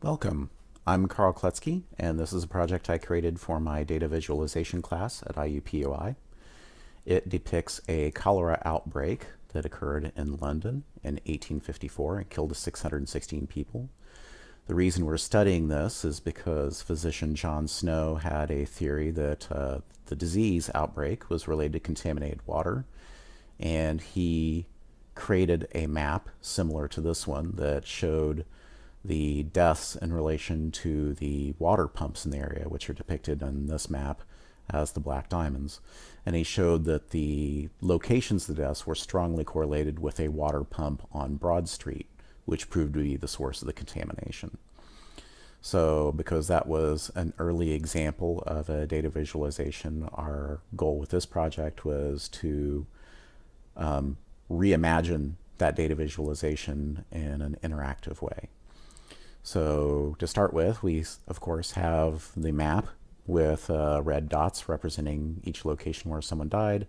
Welcome. I'm Carl Kletzky, and this is a project I created for my data visualization class at IUPUI. It depicts a cholera outbreak that occurred in London in 1854 and killed 616 people. The reason we're studying this is because physician John Snow had a theory that the disease outbreak was related to contaminated water, and he created a map similar to this one that showed the deaths in relation to the water pumps in the area, which are depicted on this map as the black diamonds. And he showed that the locations of the deaths were strongly correlated with a water pump on Broad Street, which proved to be the source of the contamination. So, because that was an early example of a data visualization, our goal with this project was to reimagine that data visualization in an interactive way. So to start with, we of course have the map with red dots representing each location where someone died,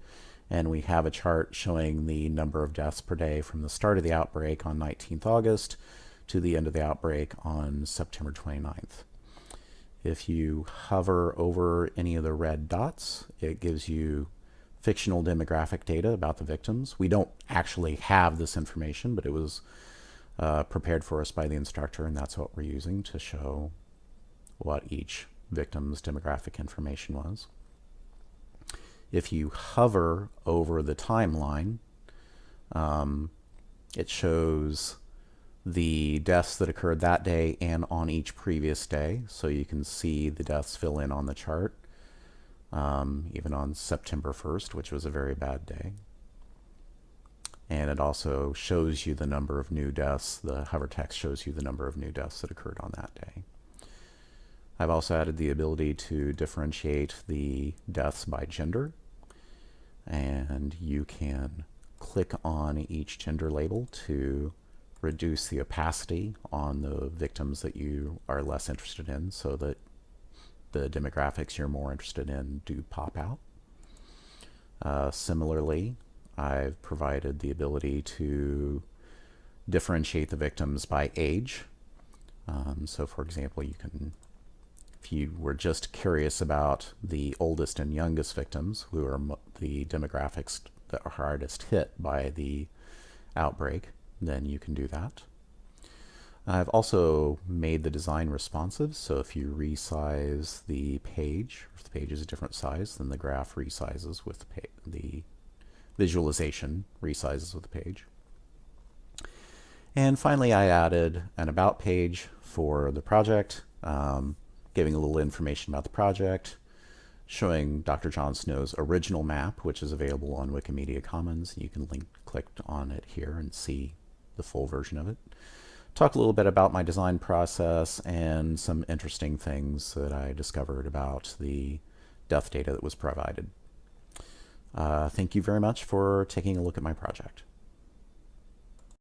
and we have a chart showing the number of deaths per day from the start of the outbreak on 19th August to the end of the outbreak on September 29th. If you hover over any of the red dots, it gives you fictional demographic data about the victims. We don't actually have this information, but it was prepared for us by the instructor, and that's what we're using to show what each victim's demographic information was. If you hover over the timeline, it shows the deaths that occurred that day and on each previous day, so you can see the deaths fill in on the chart, even on September 1st, which was a very bad day. And it also shows you the number of new deaths. The hover text shows you the number of new deaths that occurred on that day. I've also added the ability to differentiate the deaths by gender, and you can click on each gender label to reduce the opacity on the victims that you are less interested in, so that the demographics you're more interested in do pop out. Similarly, I've provided the ability to differentiate the victims by age. So for example, you can, if you were just curious about the oldest and youngest victims, who are the demographics that are hardest hit by the outbreak, then you can do that. I've also made the design responsive, so if you resize the page, if the page is a different size, then the graph resizes with the visualization resizes with the page. And finally, I added an about page for the project, giving a little information about the project, showing Dr. John Snow's original map, which is available on Wikimedia Commons. You can click on it here and see the full version of it. Talk a little bit about my design process and some interesting things that I discovered about the death data that was provided. Thank you very much for taking a look at my project.